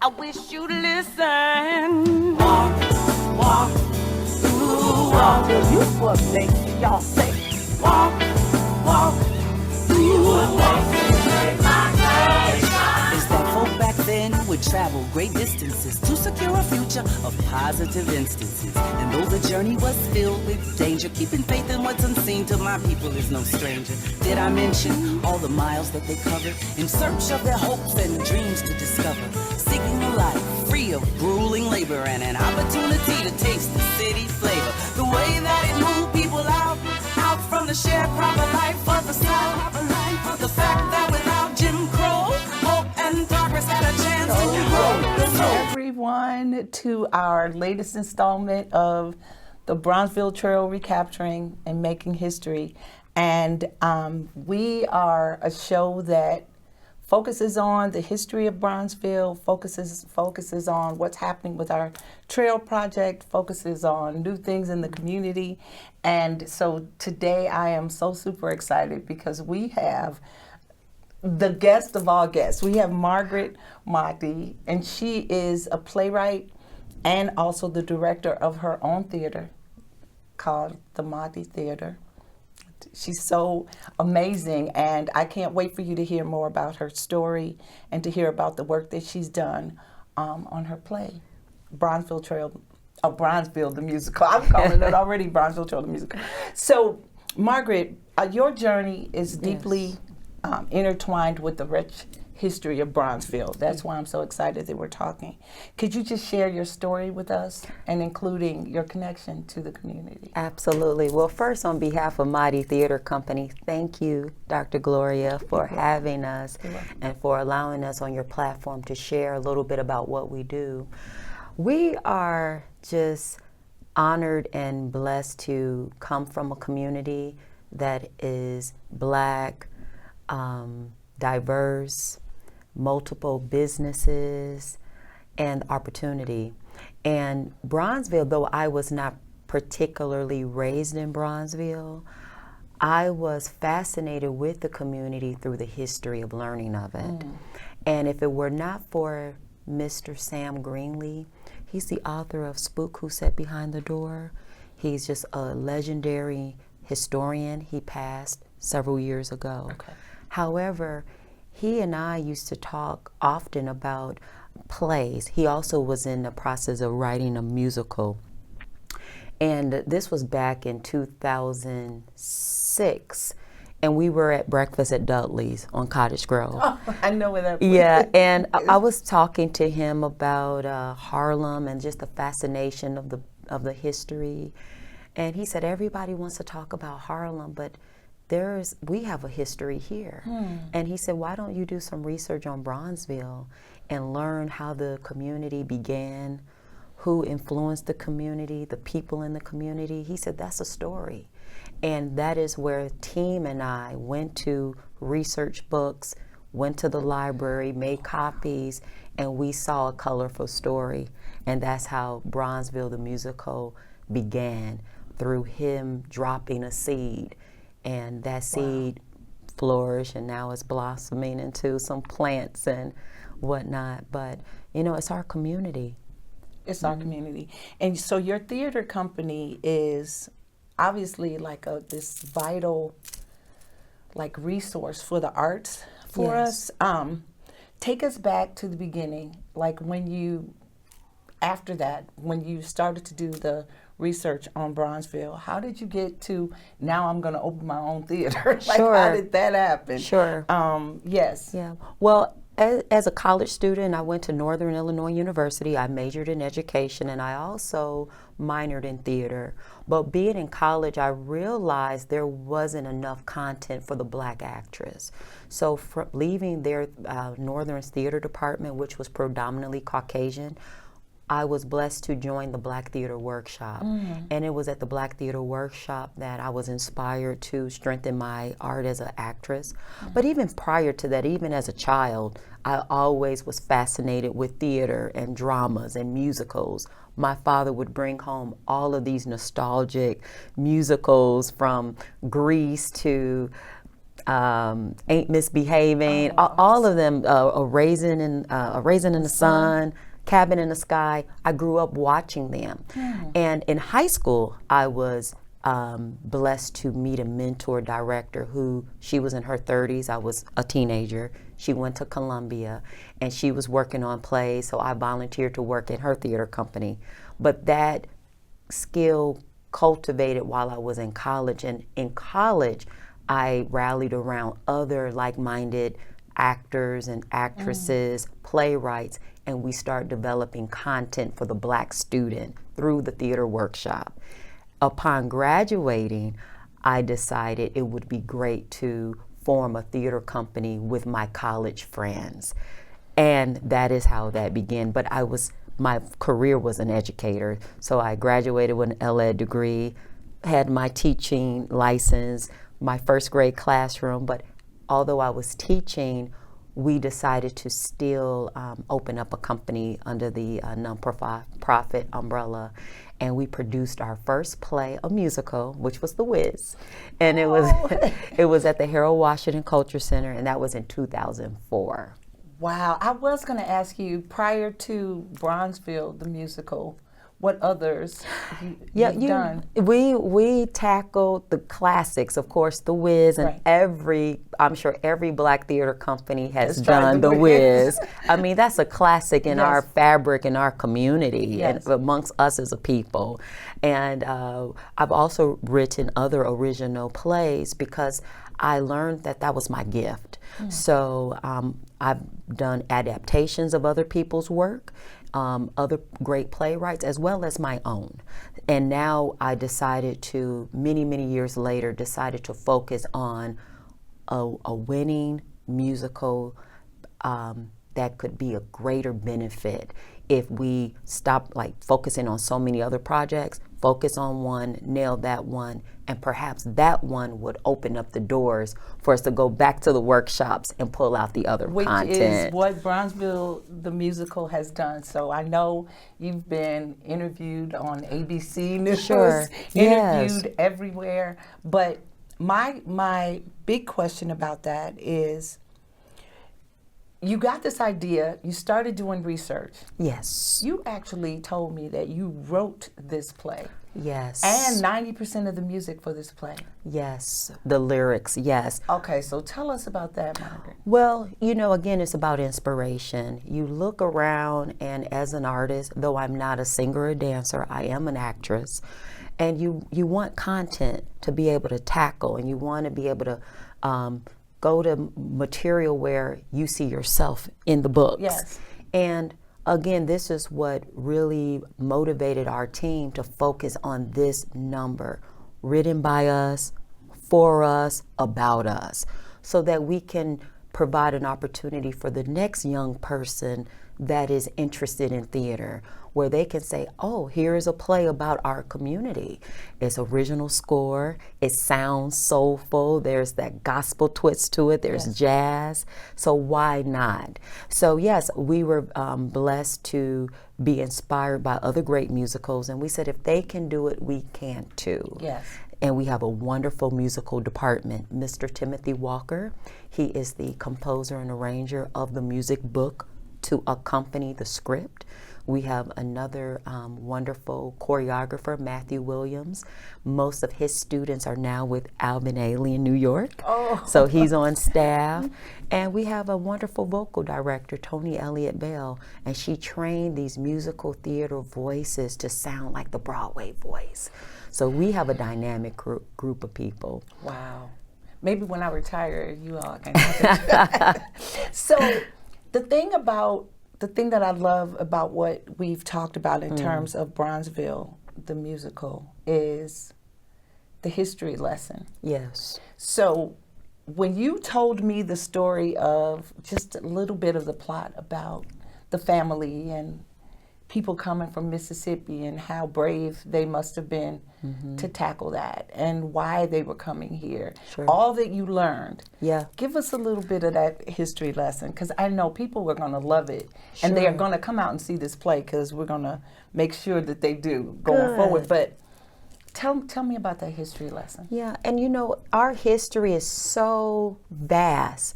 I wish you'd listen. Walk, walk, ooh, walk. Till you for things y'all say. Walk, walk, ooh, walk. It's that folk back then who would travel great distances to secure a future of positive instances. And though the journey was filled with danger, keeping faith in what's unseen to my people is no stranger. Did I mention all the miles that they covered in search of their hopes and dreams to discover? Seeking a life free of grueling labor and an opportunity to taste the city flavor. The way that it moved people out from the shared proper life of the South. The fact that without Jim Crow, hope and progress had a chance to grow. Welcome everyone to our latest installment of the Bronzeville Trail Recapturing and Making History. And we are a show that focuses on the history of Bronzeville, focuses on what's happening with our trail project, focuses on new things in the community. And so today I am so super excited because we have the guest of all guests. We have Margaret Mahdi, and she is a playwright and also the director of her own theater called the Mahdi Theatre. She's so amazing, and I can't wait for you to hear more about her story and to hear about the work that she's done on her play, Bronzeville The Musical. I'm calling it already Bronzeville Trail The Musical. So, Margaret, your journey is deeply intertwined with the rich history of Bronzeville. That's why I'm so excited that we're talking. Could you just share your story with us, and including your connection to the community? Absolutely. Well, first, on behalf of Mahdi Theatre Company, thank you, Dr. Gloria, for having us and for allowing us on your platform to share a little bit about what we do. We are just honored and blessed to come from a community that is Black, diverse, multiple businesses, and opportunity. And Bronzeville, though I was not particularly raised in Bronzeville, I was fascinated with the community through the history of learning of it. And if it were not for Mr. Sam Greenlee, he's the author of Spook Who Sat Behind the Door. He's just a legendary historian. He passed several years ago. Okay. However, he and I used to talk often about plays. He also was in the process of writing a musical. And this was back in 2006. And we were at breakfast at Dudley's on Cottage Grove. Oh, I know where that place Yeah, is. and I was talking to him about Harlem and just the fascination of the history. And he said, everybody wants to talk about Harlem, but we have a history here. And he said, why don't you do some research on Bronzeville and learn how the community began, who influenced the community, the people in the community. He said, that's a story. And that is where Team and I went to research books, went to the library, made copies, and we saw a colorful story. And that's how Bronzeville the Musical began, through him dropping a seed. And that seed flourished, and now it's blossoming into some plants and whatnot. But, you know, it's our community. It's our community. And so your theater company is obviously like this vital resource for the arts for us. Take us back to the beginning, like when you started to do the research on Bronzeville. How did you get to, now I'm going to open my own theater? How did that happen? Sure. Yes. Yeah. Well, as a college student, I went to Northern Illinois University. I majored in education, and I also minored in theater. But being in college, I realized there wasn't enough content for the Black actress. So leaving their Northern's theater department, which was predominantly Caucasian, I was blessed to join the Black Theater Workshop. And it was at the Black Theater Workshop that I was inspired to strengthen my art as an actress. But even prior to that, even as a child, I always was fascinated with theater and dramas and musicals. My father would bring home all of these nostalgic musicals, from Grease to Ain't Misbehaving, all of them, A Raisin in the Sun, Cabin in the Sky. I grew up watching them. And in high school, I was blessed to meet a mentor director she was in her 30s. I was a teenager. She went to Columbia and she was working on plays, so I volunteered to work in her theater company. But that skill cultivated while I was in college, and in college I rallied around other like-minded actors and actresses, playwrights, and we started developing content for the Black student through the theater workshop. Upon graduating, I decided it would be great to form a theater company with my college friends. And that is how that began. But my career was an educator. So I graduated with an LEd degree, had my teaching license, my first grade classroom. But although I was teaching, we decided to still open up a company under the non-profit umbrella. And we produced our first play, a musical, which was The Wiz. And it was at the Harold Washington Culture Center, and that was in 2004. Wow. I was going to ask you, prior to Bronzeville the Musical, what others you've done? We tackled the classics, of course, The Wiz, and I'm sure every Black theater company has done The Wiz. I mean, that's a classic in our fabric, in our community, and amongst us as a people. And I've also written other original plays because I learned that was my gift. So I've done adaptations of other people's work, other great playwrights, as well as my own. And now I decided to, many years later, decided to focus on a winning musical that could be a greater benefit if we stop focusing on so many other projects, focus on one, nail that one, and perhaps that one would open up the doors for us to go back to the workshops and pull out the other content. Which is what Bronzeville the Musical has done. So I know you've been interviewed on ABC News, interviewed everywhere. But my big question about that is, you got this idea, you started doing research. Yes. You actually told me that you wrote this play. Yes. And 90% of the music for this play. Yes. The lyrics, yes. Okay, so tell us about that, Margaret. Well, again, it's about inspiration. You look around, and as an artist, though I'm not a singer or dancer, I am an actress, and you want content to be able to tackle, and you want to be able to go to material where you see yourself in the books. Yes. And again, this is what really motivated our team to focus on this number, written by us, for us, about us, so that we can provide an opportunity for the next young person that is interested in theater, where they can say, oh, here is a play about our community. It's original score, it sounds soulful, there's that gospel twist to it, there's jazz, so why not? So yes, we were blessed to be inspired by other great musicals, and we said if they can do it, we can too. Yes. And we have a wonderful musical department. Mr. Timothy Walker, he is the composer and arranger of the music book to accompany the script. We have another wonderful choreographer, Matthew Williams. Most of his students are now with Alvin Ailey in New York. Oh. So he's on staff. And we have a wonderful vocal director, Tony Elliott Bell, and she trained these musical theater voices to sound like the Broadway voice. So we have a dynamic group of people. Wow. Maybe when I retire, you all can have it. So the thing that I love about what we've talked about in terms of Bronzeville the Musical is the history lesson. Yes. So when you told me the story of just a little bit of the plot about the family and people coming from Mississippi and how brave they must have been to tackle that and why they were coming here, all that you learned. Yeah. Give us a little bit of that history lesson, because I know people are going to love it, and they are going to come out and see this play, because we're going to make sure that they do going forward. But Tell me about that history lesson. Yeah, and you know, our history is so vast.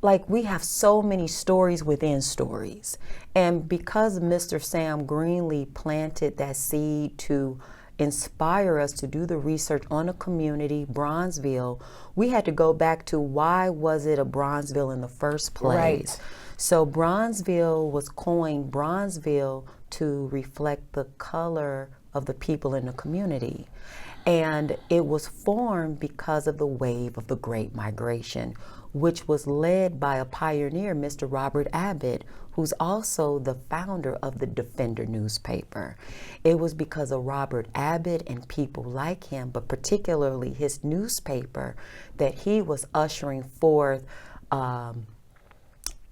Like, we have so many stories within stories. And because Mr. Sam Greenlee planted that seed to inspire us to do the research on a community, Bronzeville, we had to go back to why was it a Bronzeville in the first place? Right. So Bronzeville was coined Bronzeville to reflect the color of the people in the community. And it was formed because of the wave of the Great Migration, which was led by a pioneer, Mr. Robert Abbott, who's also the founder of the Defender newspaper. It was because of Robert Abbott and people like him, but particularly his newspaper, that he was ushering forth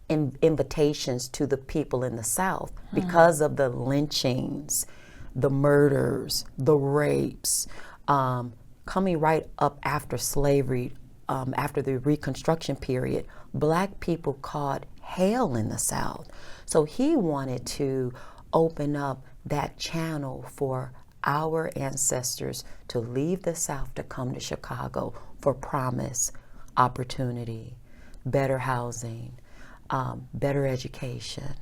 invitations to the people in the South because of the lynchings, the murders, the rapes, coming right up after slavery. After the Reconstruction period, Black people caught hell in the South. So he wanted to open up that channel for our ancestors to leave the South to come to Chicago for promise, opportunity, better housing, better education,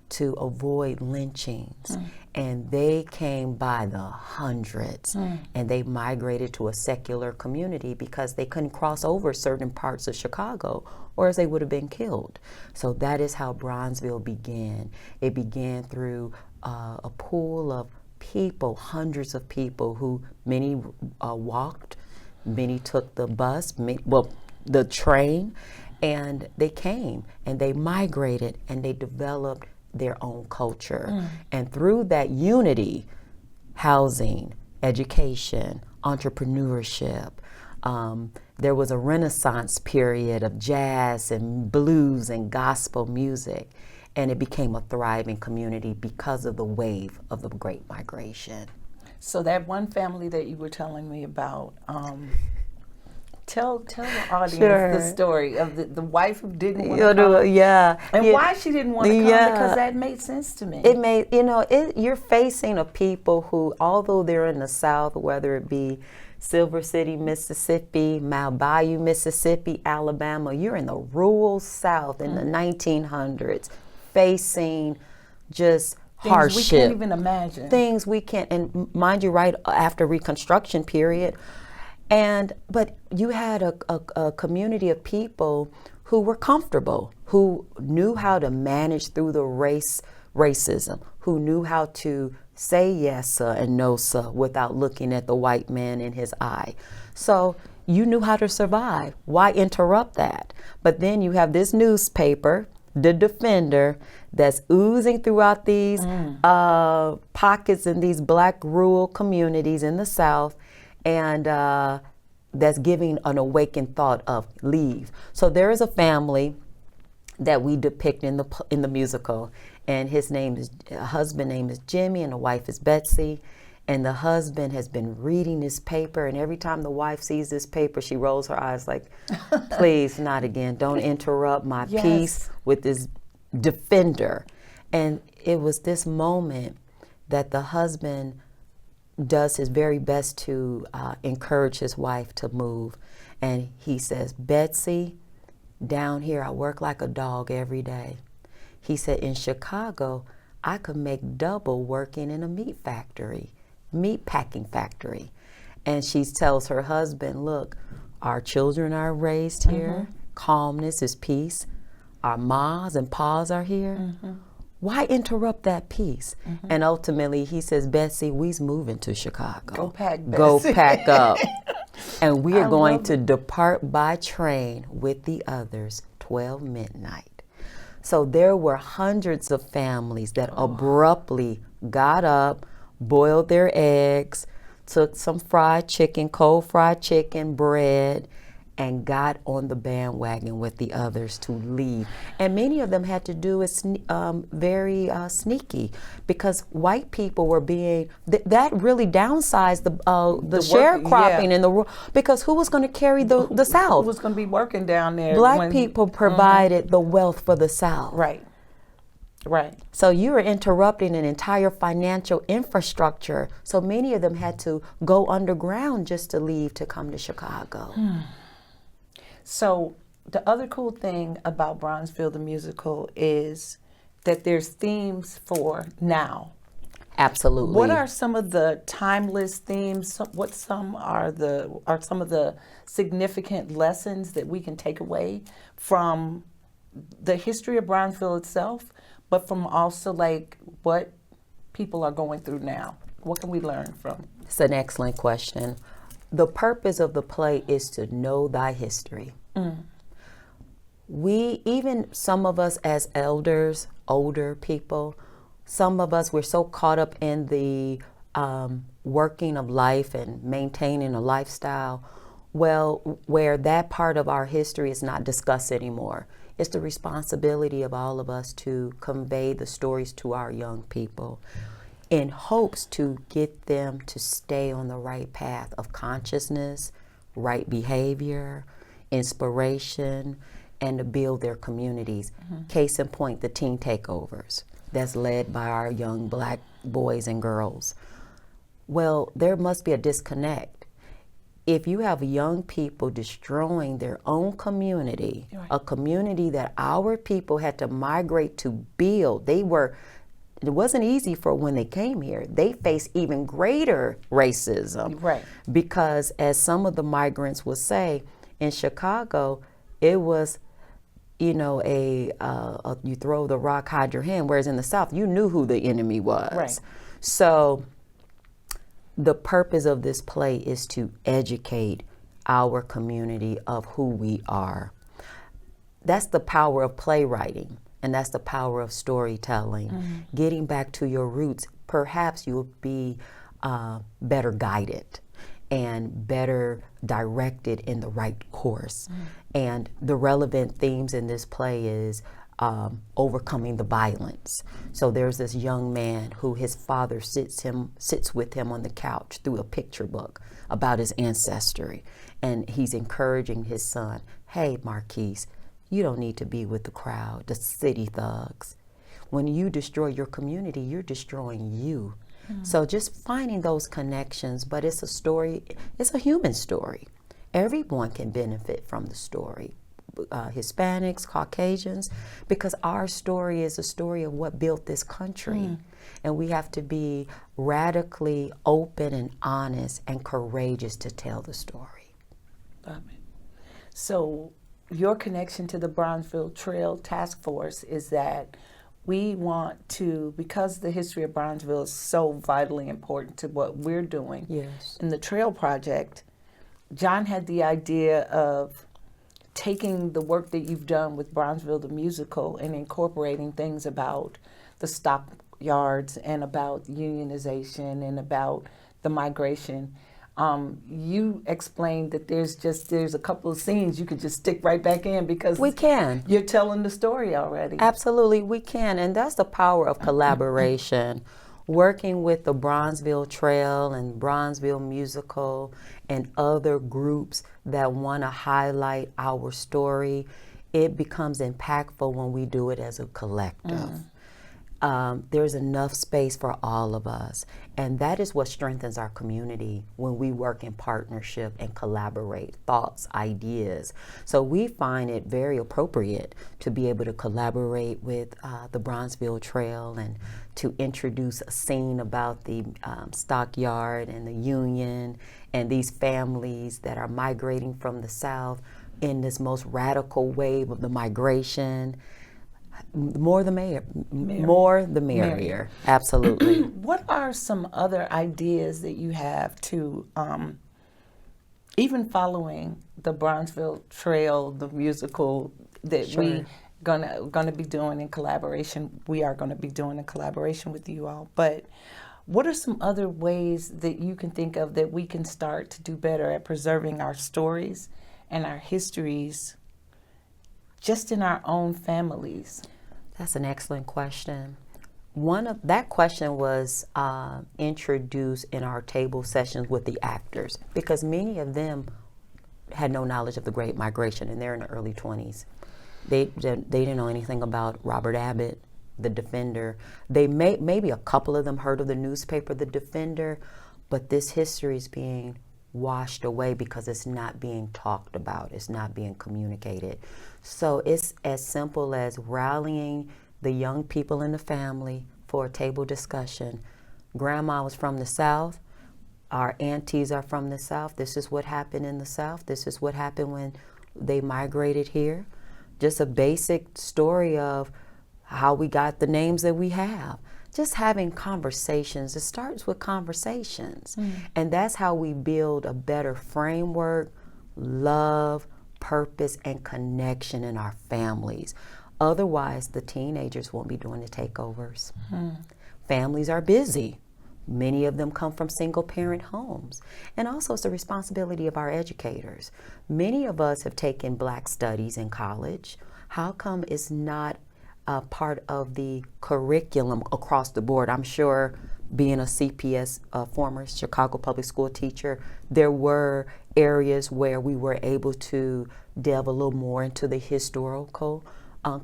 to avoid lynchings. And they came by the hundreds, and they migrated to a secular community because they couldn't cross over certain parts of Chicago, or else they would have been killed. So that is how Bronzeville began. It began through a pool of people, hundreds of people, who many walked, many took the bus, the train, and they came and they migrated and they developed their own culture. And through that unity, housing, education, entrepreneurship, there was a renaissance period of jazz and blues and gospel music, and it became a thriving community because of the wave of the Great Migration. So that one family that you were telling me about, tell the audience the story of the wife who didn't want to come. And why she didn't want to come, because that made sense to me. It made, you're facing a people who, although they're in the South, whether it be Silver City, Mississippi, Mount Bayou, Mississippi, Alabama, you're in the rural South in the 1900s, facing just hardship. Things we can't even imagine. Things we can't, and mind you, right after Reconstruction period. But you had a community of people who were comfortable, who knew how to manage through the racism, who knew how to say yes, sir, and no, sir, without looking at the white man in his eye. So you knew how to survive. Why interrupt that? But then you have this newspaper, the Defender, that's oozing throughout these pockets in these Black rural communities in the South, and that's giving an awakened thought of leave. So there is a family that we depict in the musical, and his husband name is Jimmy, and the wife is Betsy. And the husband has been reading this paper, and every time the wife sees this paper, she rolls her eyes like, please, not again. Don't interrupt my peace with this Defender. And it was this moment that the husband does his very best to encourage his wife to move. And he says, Betsy, down here I work like a dog every day. He said, in Chicago, I could make double working in a meat packing factory. And she tells her husband, look, our children are raised here. Calmness is peace. Our ma's and pa's are here. Why interrupt that peace? And ultimately he says, Betsy, we's moving to Chicago. Go pack, Betsy. Go pack up. And we are going to depart by train with the others 12 midnight. So there were hundreds of families that abruptly got up, boiled their eggs, took some cold fried chicken, bread, and got on the bandwagon with the others to leave. And many of them had to do it very sneaky, because white people were being, that really downsized the sharecropping in the, because who was going to carry the South? Who was going to be working down there? Black people provided the wealth for the South. Right. Right. So you were interrupting an entire financial infrastructure. So many of them had to go underground just to leave to come to Chicago. So the other cool thing about Bronzeville the Musical is that there's themes for now. Absolutely. What are some of the timeless themes? What are some of the significant lessons that we can take away from the history of Bronzeville itself, but from also like what people are going through now? What can we learn from? It's an excellent question. The purpose of the play is to know thy history. Even some of us as elders, older people, some of us, we're so caught up in the working of life and maintaining a lifestyle, where that part of our history is not discussed anymore. It's the responsibility of all of us to convey the stories to our young people in hopes to get them to stay on the right path of consciousness, right behavior, inspiration, and to build their communities. Case in point, the teen takeovers that's led by our young Black boys and girls. Well, there must be a disconnect. If you have young people destroying their own community, Right. a community that our people had to migrate to build, it wasn't easy for when they came here. They faced even greater racism. Right. Because as some of the migrants would say, in Chicago, it was, you know, you throw the rock, hide your hand, whereas in the South, you knew who the enemy was. Right. So the purpose of this play is to educate our community of who we are. That's the power of playwriting, and that's the power of storytelling. Getting back to your roots, perhaps you'll be better guided and better directed in the right course. And the relevant themes in this play is overcoming the violence. So there's this young man who his father sits with him on the couch through a picture book about his ancestry. And he's encouraging his son, hey, Marquise, you don't need to be with the crowd, the city thugs. When you destroy your community, you're destroying you. So just finding those connections, but it's a story, it's a human story. Everyone can benefit from the story. Hispanics, Caucasians, because our story is a story of what built this country. And we have to be radically open and honest and courageous to tell the story. Love it. So your connection to the Bronzeville Trail Task Force is that we want to, because the history of Bronzeville is so vitally important to what we're doing. Yes. In the Trail Project, John had the idea of taking the work that you've done with Bronzeville the Musical and incorporating things about the stockyards and about unionization and about the migration. You explained that there's a couple of scenes you could just stick right back in because We can. You're telling the story already. Absolutely, we can. And that's the power of collaboration. Working with the Bronzeville Trail and Bronzeville Musical and other groups that want to highlight our story, it becomes impactful when we do it as a collective. There's enough space for all of us. And that is what strengthens our community when we work in partnership and collaborate thoughts, ideas. So we find it very appropriate to be able to collaborate with the Bronzeville Trail and to introduce a scene about the stockyard and the union and these families that are migrating from the South in this most radical wave of the migration. More the merrier. Absolutely. What are some other ideas that you have to, even following the Bronzeville Trail, the musical that we gonna be doing in collaboration? We are gonna be doing in collaboration with you all. But what are some other ways that you can think of that we can start to do better at preserving our stories and our histories, just in our own families? That's an excellent question. That question was introduced in our table sessions with the actors because many of them had no knowledge of the Great Migration and they're in the early 20s. They didn't know anything about Robert Abbott. The Defender. They maybe a couple of them heard of the newspaper, The Defender, but this history is being washed away because it's not being talked about. It's not being communicated. So it's as simple as rallying the young people in the family for a table discussion. Grandma was from the South. Our aunties are from the South. This is what happened in the South. This is what happened when they migrated here. Just a basic story of how we got the names that we have. Just having conversations. It starts with conversations. And that's how we build a better framework, love, purpose, and connection in our families. Otherwise, the teenagers won't be doing the takeovers. Families are busy. Many of them come from single-parent homes. And also, it's the responsibility of our educators. Many of us have taken Black studies in college. How come it's not a part of the curriculum across the board? I'm sure, being a CPS, former Chicago public school teacher, there were areas where we were able to delve a little more into the historical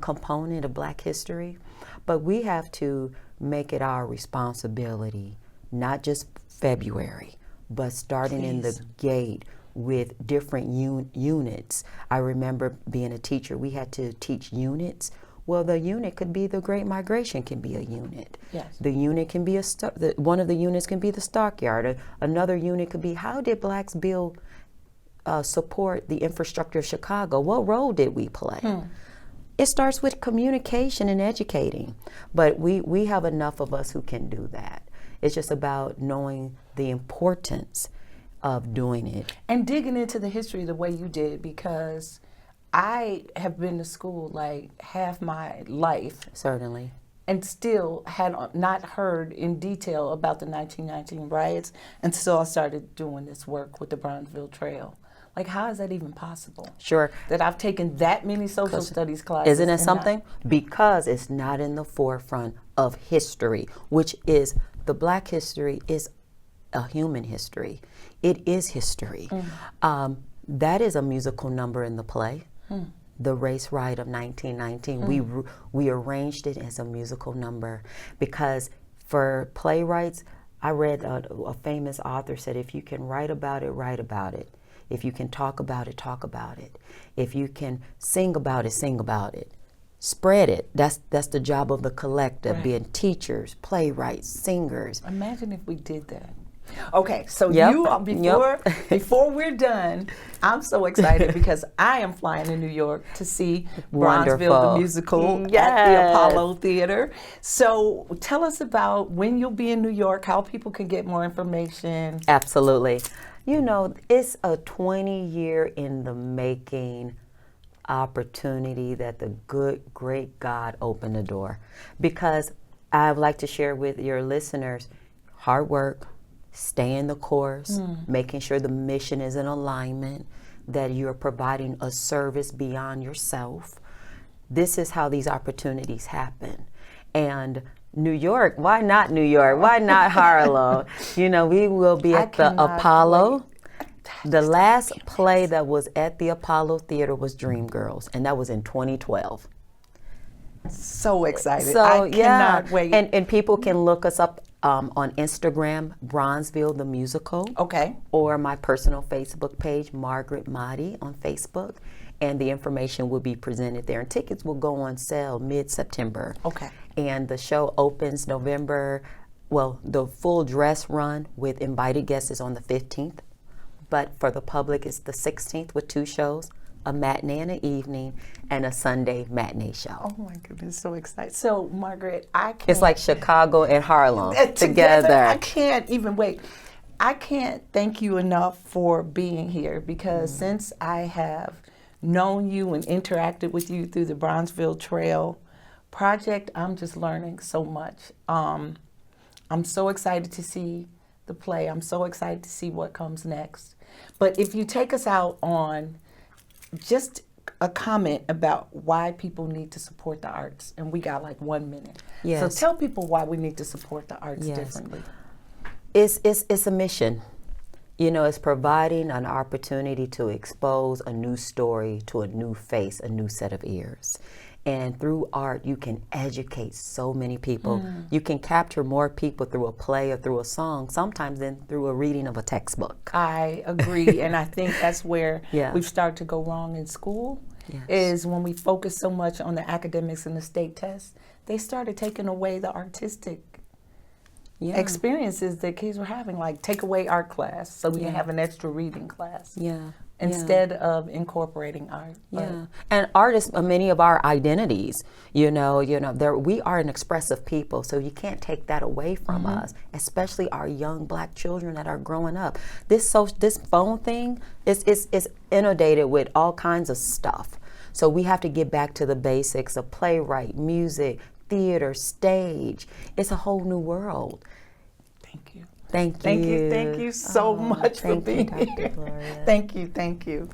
component of Black history. But we have to make it our responsibility, not just February, but starting in the gate with different units. I remember being a teacher, we had to teach units. Well, the unit could be the Great Migration can be a unit. Yes. The unit can be one of the units can be the stockyard. Another unit could be, how did Blacks build, support the infrastructure of Chicago? What role did we play? It starts with communication and educating. But we have enough of us who can do that. It's just about knowing the importance of doing it. And digging into the history the way you did, because I have been to school like half my life. Certainly. And still had not heard in detail about the 1919 riots until I started doing this work with the Bronzeville Trail. Like, how is that even possible? Sure. That I've taken that many social studies classes. Isn't it something? Because it's not in the forefront of history, which is, the Black history is a human history. It is history. That is a musical number in the play. The Race Riot of 1919. We arranged it as a musical number because for playwrights, I read a famous author said, if you can write about it, write about it. If you can talk about it, talk about it. If you can sing about it, sing about it. Spread it. That's the job of the collective, being teachers, playwrights, singers. Imagine if we did that. Okay, so before we're done, I'm so excited because I am flying to New York to see Bronzeville The Musical at the Apollo Theater. So tell us about when you'll be in New York, how people can get more information. Absolutely. You know, it's a 20-year in the making opportunity that the good, great God opened the door. Because I would like to share with your listeners, hard work, staying the course, making sure the mission is in alignment, that you're providing a service beyond yourself. This is how these opportunities happen. And New York, why not New York? Why not Harlem? You know, we will be at the Apollo. The last play that was at the Apollo Theater was Dreamgirls, and that was in 2012. So excited. So, I cannot wait. And people can look us up on Instagram, Bronzeville The Musical. Okay. Or my personal Facebook page, Margaret Mahdi on Facebook. And the information will be presented there. And tickets will go on sale mid-September. Okay. And the show opens November, well, the full dress run with invited guests is on the 15th. But for the public, it's the 16th with 2 shows, a matinee and an evening, and a Sunday matinee show. Oh my goodness, so excited. So Margaret, I can't. It's like Chicago and Harlem together. I can't even wait. I can't thank you enough for being here because since I have known you and interacted with you through the Bronzeville Trail project, I'm just learning so much. I'm so excited to see the play. I'm so excited to see what comes next. But if you take us out on just a comment about why people need to support the arts, and we got like 1 minute. Yes. So tell people why we need to support the arts differently. It's a mission. You know, it's providing an opportunity to expose a new story to a new face, a new set of ears. And through art, you can educate so many people. You can capture more people through a play or through a song, sometimes than through a reading of a textbook. I agree, and I think that's where Yeah. we've started to go wrong in school, Yes. is when we focus so much on the academics and the state tests, they started taking away the artistic Yeah. experiences that kids were having, like take away art class so we can have an extra reading class. Yeah. Instead of incorporating art. Yeah, and art is many of our identities. We are an expressive people, so you can't take that away from us, especially our young Black children that are growing up. This phone thing is inundated with all kinds of stuff. So we have to get back to the basics of playwright, music, theater, stage. It's a whole new world. Thank you. Thank you. Thank you so much for being Dr. here. Gloria. Thank you.